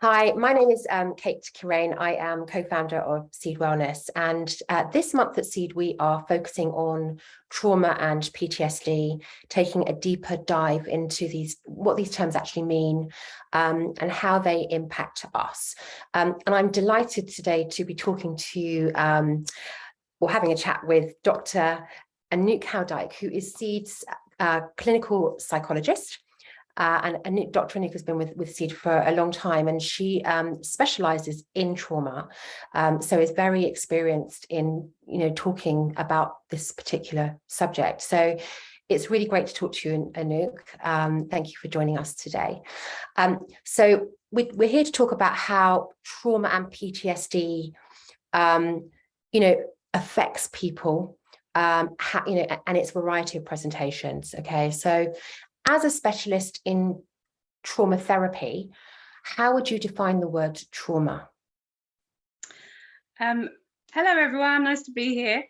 Hi, my name is Kate Kirain. I am co-founder of Seed Wellness, and this month at Seed we are focusing on trauma and PTSD, taking a deeper dive into what these terms actually mean, and how they impact us. And I'm delighted today to be talking to or having a chat with Dr. Anouk Houdijk, who is Seed's clinical psychologist. And Dr. Anouk has been with Seed for a long time, and she specializes in trauma, so is very experienced in talking about this particular subject. So it's really great to talk to you, Anouk. Thank you for joining us today. So we're here to talk about how trauma and PTSD, affects people, and its variety of presentations. Okay, so as a specialist in trauma therapy, how would you define the word trauma? Hello, everyone. Nice to be here.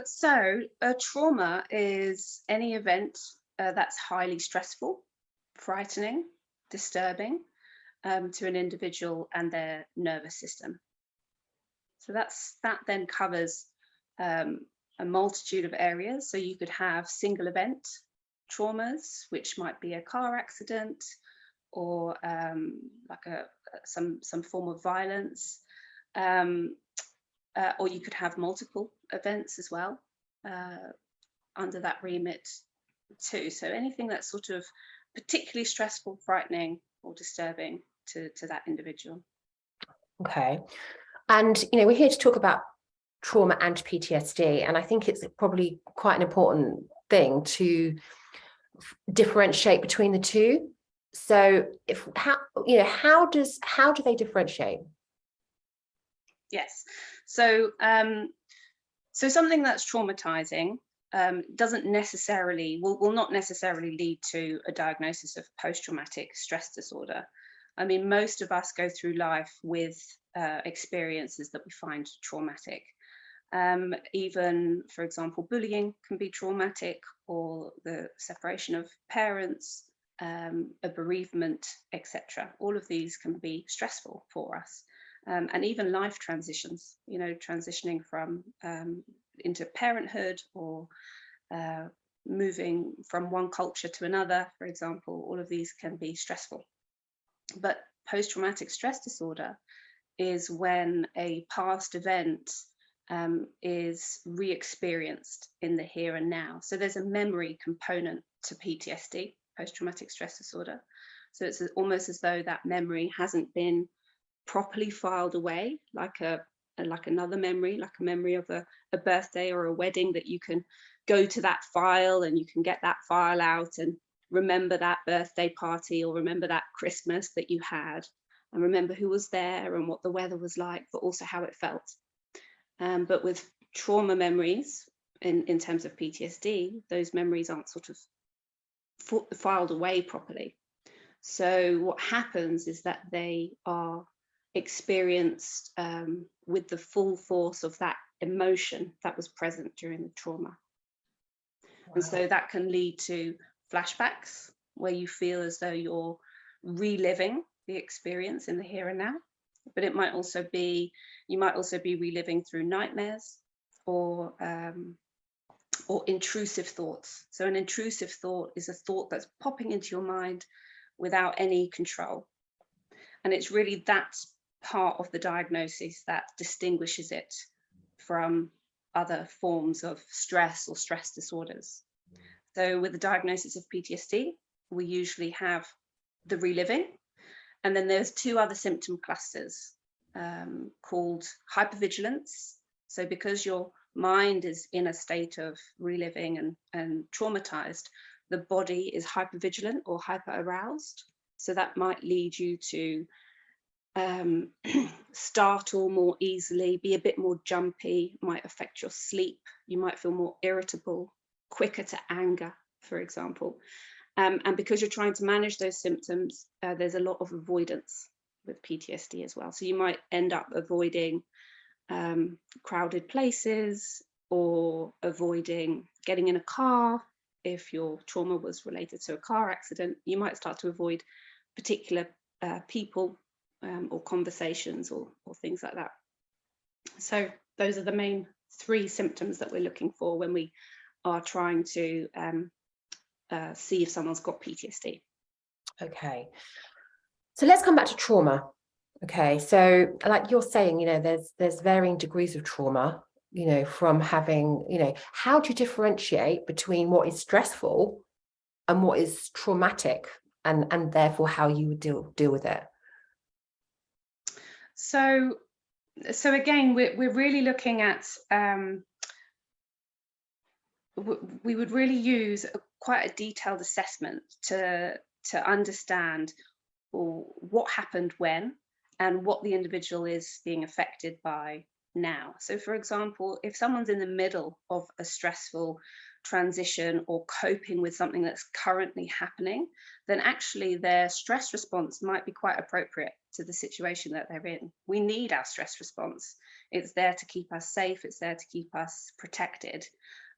So trauma is any event that's highly stressful, frightening, disturbing to an individual and their nervous system. So that then covers a multitude of areas. So you could have single event traumas, which might be a car accident or some form of violence, or you could have multiple events as well under that remit too. So anything that's sort of particularly stressful, frightening, or disturbing to that individual. Okay, and we're here to talk about trauma and PTSD, and I think it's probably quite an important thing to differentiate between the two. So how do they differentiate? Yes, so something that's traumatizing doesn't necessarily will not necessarily lead to a diagnosis of post-traumatic stress disorder. I mean, most of us go through life with experiences that we find traumatic. Even, for example, bullying can be traumatic, or the separation of parents, a bereavement, etc. All of these can be stressful for us. And even life transitions, transitioning from into parenthood, or moving from one culture to another, for example, all of these can be stressful. But post-traumatic stress disorder is when a past event is re-experienced in the here and now. So there's a memory component to PTSD, post-traumatic stress disorder. So it's almost as though that memory hasn't been properly filed away, like another memory, like a memory of a birthday or a wedding, that you can go to that file and you can get that file out and remember that birthday party, or remember that Christmas that you had, and remember who was there and what the weather was like, but also how it felt. But with trauma memories, in terms of PTSD, those memories aren't sort of filed away properly. So what happens is that they are experienced with the full force of that emotion that was present during the trauma. Wow. And so that can lead to flashbacks, where you feel as though you're reliving the experience in the here and now. But it might also be, you might also be reliving through nightmares, or intrusive thoughts. So an intrusive thought is a thought that's popping into your mind without any control. And it's really that part of the diagnosis that distinguishes it from other forms of stress or stress disorders. So with the diagnosis of PTSD, we usually have the reliving. And then there's two other symptom clusters called hypervigilance. So because your mind is in a state of reliving and traumatized, the body is hypervigilant or hyper-aroused. So that might lead you to startle more easily, be a bit more jumpy, might affect your sleep. You might feel more irritable, quicker to anger, for example. And because you're trying to manage those symptoms, there's a lot of avoidance with PTSD as well. So you might end up avoiding crowded places, or avoiding getting in a car. If your trauma was related to a car accident, you might start to avoid particular people or conversations or things like that. So those are the main 3 symptoms that we're looking for when we are trying to see if someone's got PTSD. Okay, so let's come back to trauma. Okay, so like you're saying, there's varying degrees of trauma, from having, how do you differentiate between what is stressful and what is traumatic, and therefore how you would deal with it? So again, we're really looking at, we would really use quite a detailed assessment to understand what happened when and what the individual is being affected by now. So for example, if someone's in the middle of a stressful transition or coping with something that's currently happening, then actually their stress response might be quite appropriate to the situation that they're in. We need our stress response. It's there to keep us safe. It's there to keep us protected.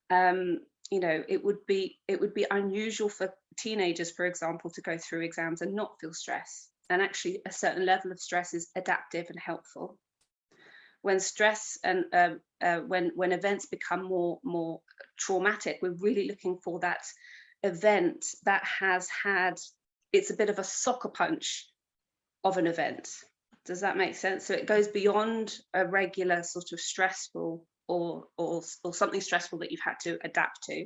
It would be unusual for teenagers, for example, to go through exams and not feel stress. And actually a certain level of stress is adaptive and helpful. When stress and when events become more traumatic, we're really looking for that event that has had, it's a bit of a soccer punch of an event. Does that make sense? So it goes beyond a regular sort of stressful or something stressful that you've had to adapt to.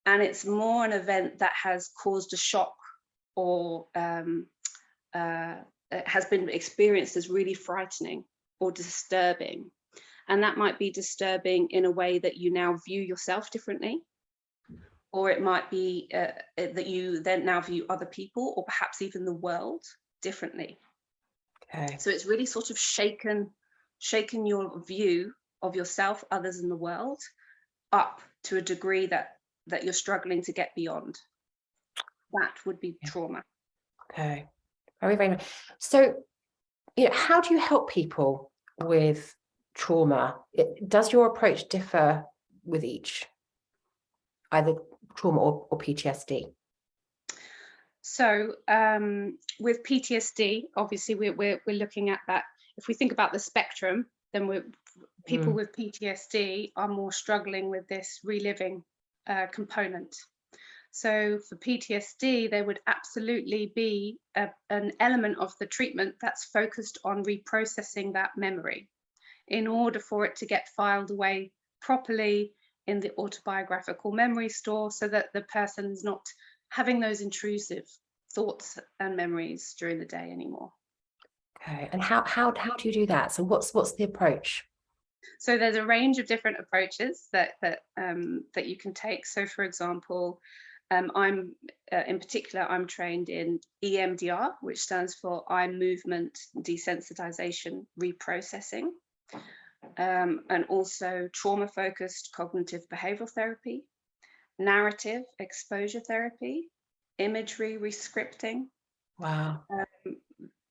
And it's more an event that has caused a shock or has been experienced as really frightening or disturbing. And that might be disturbing in a way that you now view yourself differently, or it might be that you then now view other people or perhaps even the world differently. Okay. So it's really sort of shaken your view of yourself, others, and the world up to a degree that you're struggling to get beyond. That would be trauma. Okay, very much. So, how do you help people with trauma? Does your approach differ with each, either trauma or PTSD? So with PTSD, obviously we're looking at that. If we think about the spectrum, then people with PTSD are more struggling with this reliving component. So for PTSD, there would absolutely be an element of the treatment that's focused on reprocessing that memory in order for it to get filed away properly in the autobiographical memory store, so that the person's not having those intrusive thoughts and memories during the day anymore. Okay, and how do you do that? So what's the approach? So there's a range of different approaches that you can take. So for example, I'm in particular, I'm trained in EMDR, which stands for eye movement desensitization reprocessing, and also trauma-focused cognitive behavioral therapy, narrative exposure therapy, imagery rescripting. Wow.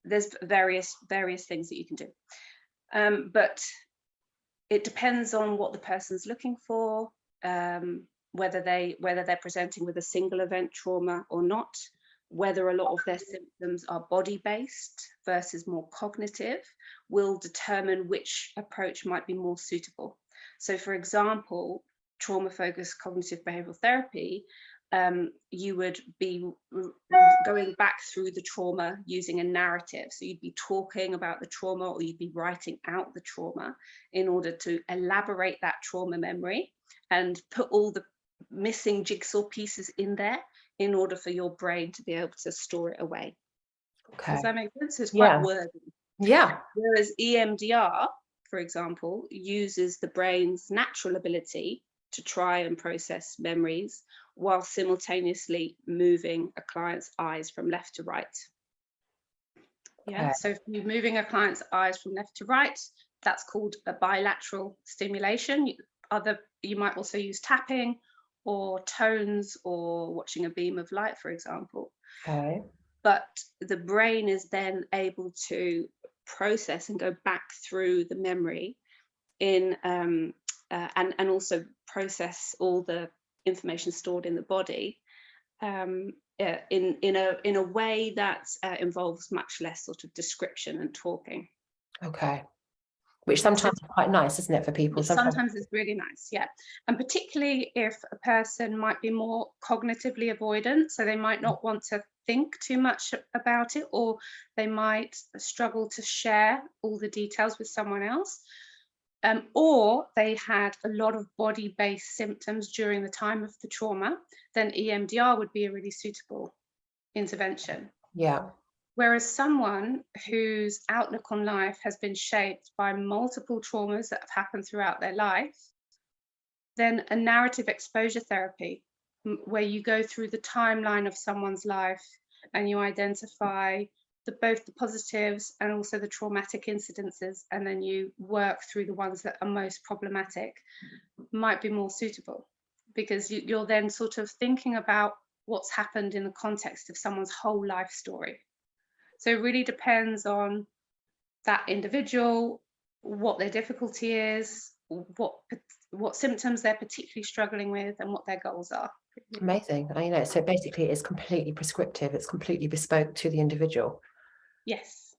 There's various things that you can do, but it depends on what the person's looking for, whether they're presenting with a single event trauma or not, whether a lot of their symptoms are body-based versus more cognitive, will determine which approach might be more suitable. So for example, trauma-focused cognitive behavioral therapy, you would be going back through the trauma using a narrative. So you'd be talking about the trauma, or you'd be writing out the trauma in order to elaborate that trauma memory and put all the missing jigsaw pieces in there in order for your brain to be able to store it away. Okay. Does that make sense? So it's quite wordy. Yeah. Whereas EMDR, for example, uses the brain's natural ability to try and process memories while simultaneously moving a client's eyes from left to right. Yeah, so if you're moving a client's eyes from left to right, that's called a bilateral stimulation. You might also use tapping or tones or watching a beam of light, for example. Okay. But the brain is then able to process and go back through the memory in and also process all the information stored in the body in a way that involves much less sort of description and talking. Okay. Which sometimes is quite nice, isn't it, for people? Sometimes it's really nice, yeah. And particularly if a person might be more cognitively avoidant, so they might not want to think too much about it, or they might struggle to share all the details with someone else, or they had a lot of body-based symptoms during the time of the trauma, then EMDR would be a really suitable intervention. Yeah. Whereas someone whose outlook on life has been shaped by multiple traumas that have happened throughout their life, then a narrative exposure therapy, where you go through the timeline of someone's life and you identify both the positives and also the traumatic incidences, and then you work through the ones that are most problematic, might be more suitable, because you're then sort of thinking about what's happened in the context of someone's whole life story. So it really depends on that individual, what their difficulty is, what symptoms they're particularly struggling with, and what their goals are. Amazing. I know. So basically it's completely prescriptive. It's completely bespoke to the individual. Yes.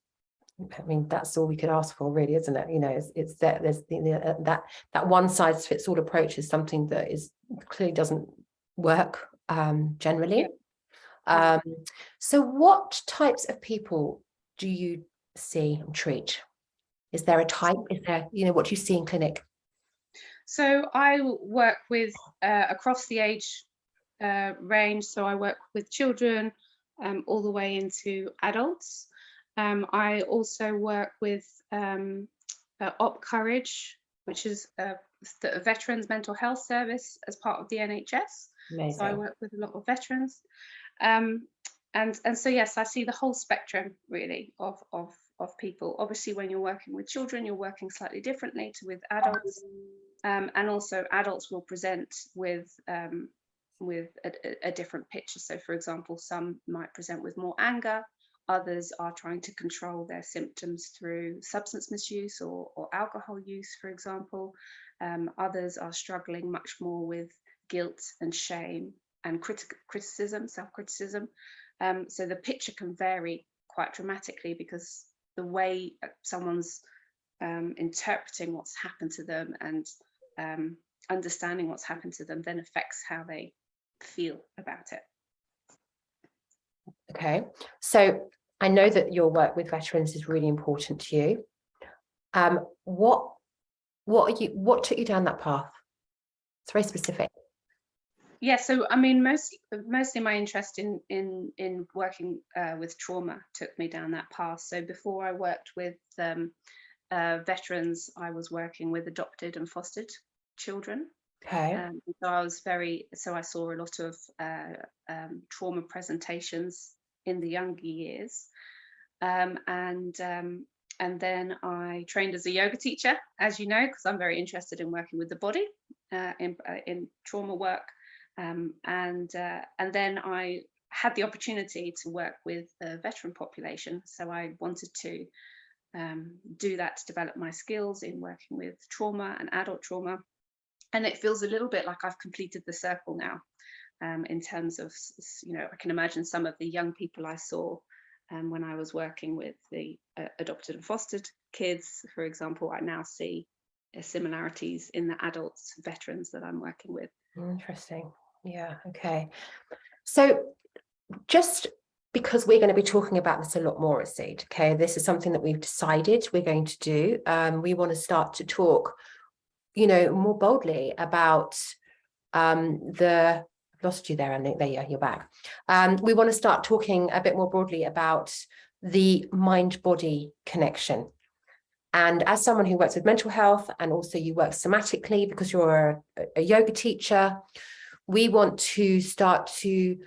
I mean, that's all we could ask for, really, isn't it? You know, it's that there's that one size fits all approach is something that is clearly doesn't work generally. Yeah. So what types of people do you see and treat? Is there a type? Is there, what do you see in clinic? So I work with across the age range. So I work with children all the way into adults. I also work with Op Courage, which is the Veterans Mental Health Service as part of the NHS. Amazing. So I work with a lot of veterans. And so, yes, I see the whole spectrum really of people. Obviously, when you're working with children, you're working slightly differently to with adults. And also adults will present with a different picture. So for example, some might present with more anger, others are trying to control their symptoms through substance misuse or alcohol use, for example. Others are struggling much more with guilt and shame and criticism, self-criticism. So the picture can vary quite dramatically, because the way someone's interpreting what's happened to them and understanding what's happened to them then affects how they feel about it. Okay, so I know that your work with veterans is really important to you. What took you down that path? It's very specific. Yeah, so I mean, mostly my interest in working with trauma took me down that path. So before I worked with veterans, I was working with adopted and fostered children. Okay. So I saw a lot of trauma presentations in the younger years, and then I trained as a yoga teacher, as you know, because I'm very interested in working with the body in trauma work, and then I had the opportunity to work with the veteran population, so I wanted to do that to develop my skills in working with trauma and adult trauma. And it feels a little bit like I've completed the circle now, in terms of, I can imagine some of the young people I saw when I was working with the adopted and fostered kids, for example. I now see similarities in the adults, veterans that I'm working with. Interesting. Yeah. Okay. So just because we're going to be talking about this a lot more at Seed, okay, this is something that we've decided we're going to do. We want to start to talk more boldly about I've lost you there, Anouk. There you are, you're back. We want to start talking a bit more broadly about the mind-body connection. And as someone who works with mental health, and also you work somatically because you're a yoga teacher, we want to start to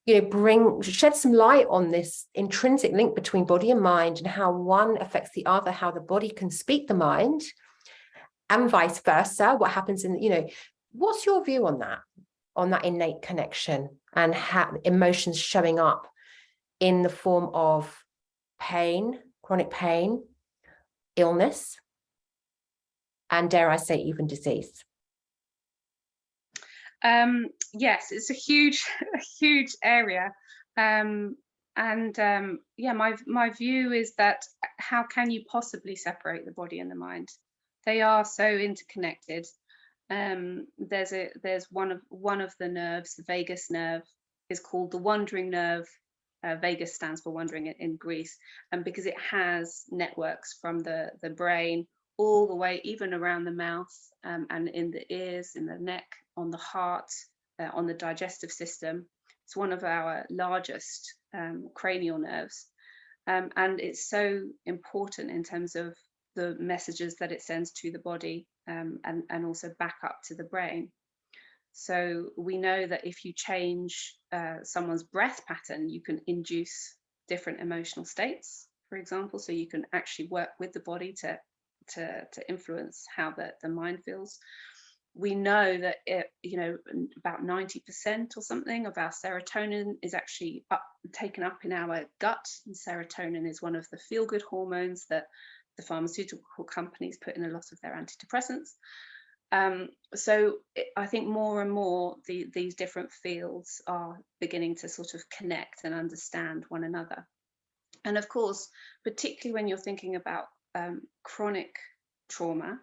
shed some light on this intrinsic link between body and mind, and how one affects the other, how the body can speak the mind, and vice versa. What happens in, what's your view on that innate connection, and how emotions showing up in the form of pain, chronic pain, illness, and dare I say, even disease? Yes, it's a huge area. Yeah, my view is that how can you possibly separate the body and the mind? They are so interconnected. There's one of the nerves, the vagus nerve, is called the wandering nerve. Vagus stands for wandering in Greece, and because it has networks from the brain all the way, even around the mouth, and in the ears, in the neck, on the heart, on the digestive system. It's one of our largest cranial nerves, and it's so important in terms of the messages that it sends to the body, and also back up to the brain. So we know that if you change someone's breath pattern, you can induce different emotional states, for example. So you can actually work with the body to influence how the mind feels. We know that about 90% or something of our serotonin is actually taken up in our gut. And serotonin is one of the feel-good hormones that the pharmaceutical companies put in a lot of their antidepressants. So I think more and more these different fields are beginning to sort of connect and understand one another. And of course, particularly when you're thinking about chronic trauma,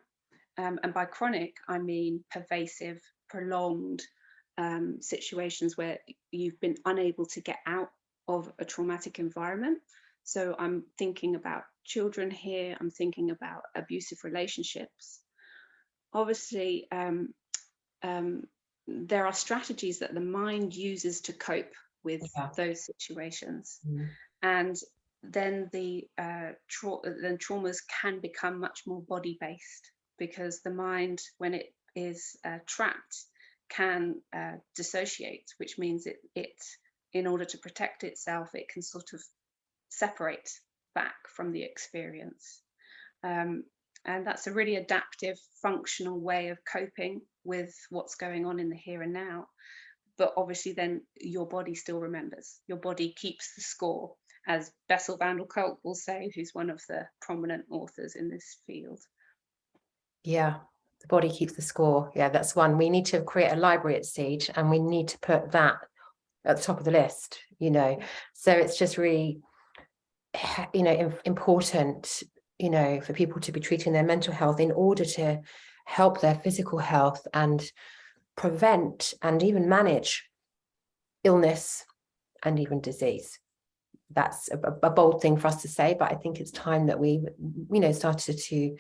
and by chronic, I mean pervasive, prolonged situations where you've been unable to get out of a traumatic environment. So I'm thinking about children here, I'm thinking about abusive relationships. Obviously, there are strategies that the mind uses to cope with those situations. And then then traumas can become much more body-based, because the mind, when it is trapped, can dissociate, which means it, in order to protect itself, it can sort of separate back from the experience. And that's a really adaptive, functional way of coping with what's going on in the here and now. But obviously then your body still remembers. Your body keeps the score, as Bessel van der Kolk will say, who's one of the prominent authors in this field. Yeah, the body keeps the score. Yeah, that's one. We need to create a library at Seed, and we need to put that at the top of the list, So it's just really, important, for people to be treating their mental health in order to help their physical health and prevent and even manage illness and even disease. That's a bold thing for us to say, but I think it's time that we, started to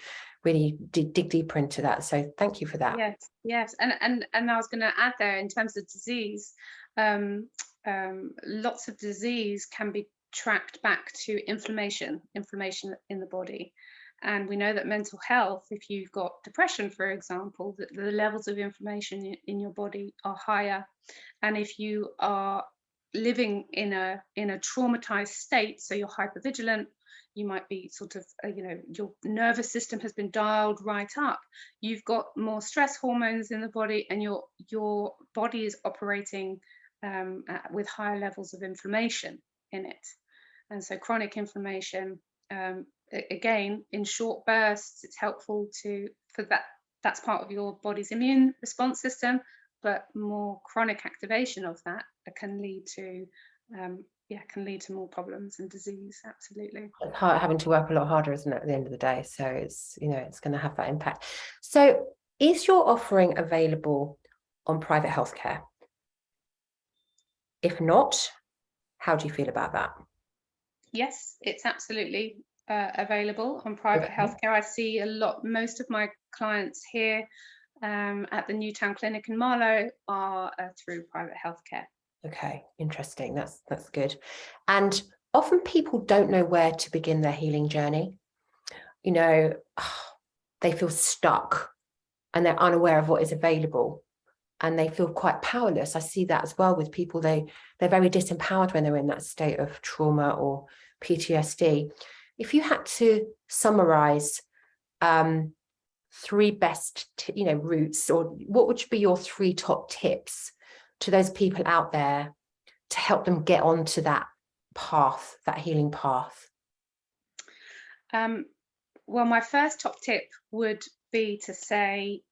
really dig deeper into that. So thank you for that. Yes. And I was going to add there, in terms of disease, lots of disease can be tracked back to inflammation in the body. And we know that mental health, if you've got depression, for example, that the levels of inflammation in your body are higher. And if you are living in a traumatized state, so you're hypervigilant, you might be sort of, your nervous system has been dialed right up. You've got more stress hormones in the body, and your body is operating with higher levels of inflammation in it. And so chronic inflammation, again, in short bursts, it's helpful for that. That's part of your body's immune response system, but more chronic activation of that can lead to more problems and disease. Absolutely. It's hard, having to work a lot harder, isn't it, at the end of the day? So it's, it's going to have that impact. So is your offering available on private healthcare? If not, how do you feel about that? Yes, it's absolutely available on private healthcare. I see most of my clients here at the Newtown Clinic in Marlow are through private healthcare. Okay, interesting. That's good. And often people don't know where to begin their healing journey. They feel stuck and they're unaware of what is available, and they feel quite powerless. I see that as well with people. They're very disempowered when they're in that state of trauma or PTSD. If you had to summarize 3 best, routes, or what would be your 3 top tips to those people out there to help them get onto that path, that healing path? Well, my first top tip would be to say,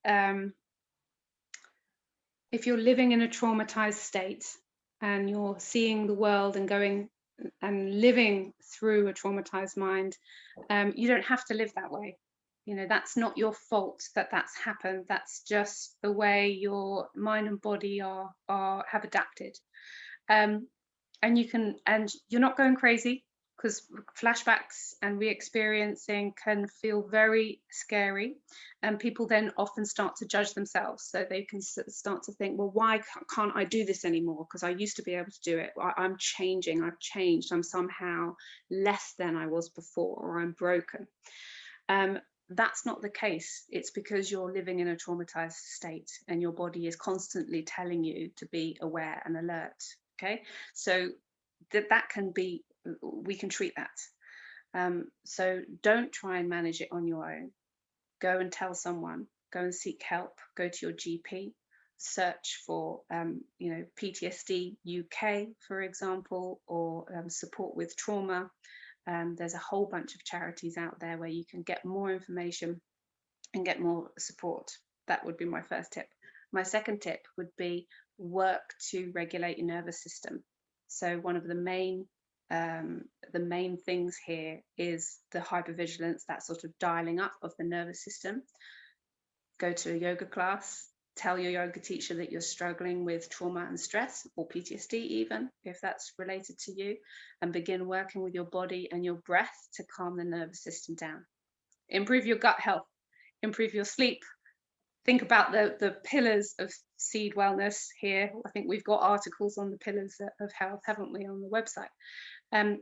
if you're living in a traumatized state, and you're seeing the world and going and living through a traumatized mind, you don't have to live that way. You know, that's not your fault that that's happened. That's just the way your mind and body have adapted. And you're not going crazy, because flashbacks and re-experiencing can feel very scary, and people then often start to judge themselves. So they can start to think, well, why can't I do this anymore? Because I used to be able to do it. I'm changing, I've changed, I'm somehow less than I was before, or I'm broken. That's not the case. It's because you're living in a traumatized state and your body is constantly telling you to be aware and alert. Okay, so that can be, we can treat that. So don't try and manage it on your own. Go and tell someone, go and seek help, go to your GP, search for PTSD UK, for example, or support with trauma. There's a whole bunch of charities out there where you can get more information and get more support. That would be my first tip. My second tip would be work to regulate your nervous system. So one of the main things here is the hypervigilance, that sort of dialing up of the nervous system. Go to a yoga class, tell your yoga teacher that you're struggling with trauma and stress, or PTSD even, if that's related to you, and begin working with your body and your breath to calm the nervous system down. Improve your gut health, improve your sleep. Think about the pillars of Seed Wellness here. I think we've got articles on the pillars of health, haven't we, on the website?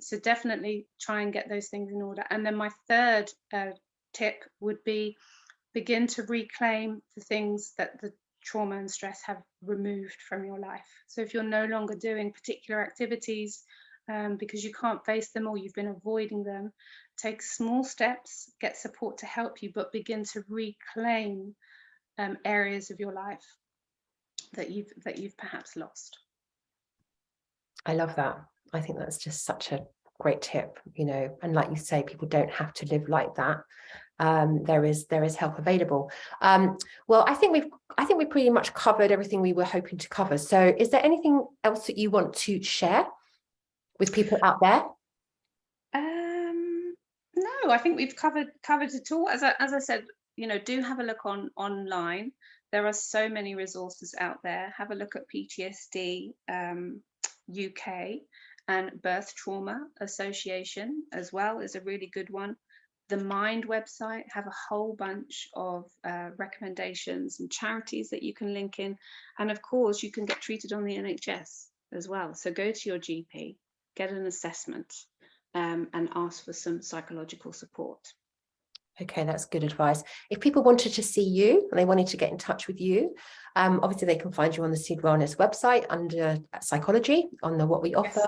So definitely try and get those things in order. And then my third tip would be begin to reclaim the things that the trauma and stress have removed from your life. So if you're no longer doing particular activities because you can't face them, or you've been avoiding them, take small steps, get support to help you, but begin to reclaim areas of your life that you've perhaps lost. I love that. I think that's just such a great tip, and like you say, people don't have to live like that. There is help available. Well, I think we've pretty much covered everything we were hoping to cover. So is there anything else that you want to share with people out there? No, I think we've covered it all. As I said, do have a look online. There are so many resources out there. Have a look at PTSD UK, and Birth Trauma Association as well is a really good one. The Mind website have a whole bunch of recommendations and charities that you can link in. And of course, you can get treated on the NHS as well. So go to your GP, get an assessment, and ask for some psychological support. Okay, that's good advice. If people wanted to see you and they wanted to get in touch with you, obviously they can find you on the Seed Wellness website under psychology, on the what we offer.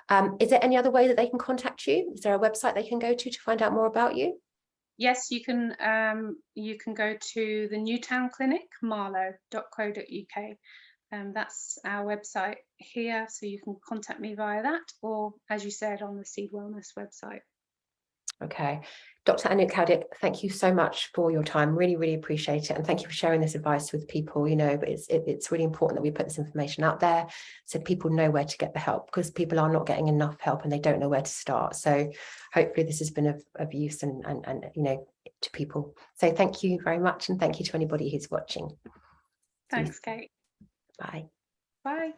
Yes. Is there any other way that they can contact you? Is there a website they can go to find out more about you? Yes, you can go to the Newtown Clinic, marlow.co.uk. That's our website here, so you can contact me via that, or as you said, on the Seed Wellness website. Okay. Dr. Anouk Houdijk, thank you so much for your time. Really, really appreciate it. And thank you for sharing this advice with people, but it's really important that we put this information out there so people know where to get the help, because people are not getting enough help and they don't know where to start. So hopefully this has been of use and to people. So thank you very much. And thank you to anybody who's watching. Thanks, Kate. Bye. Bye.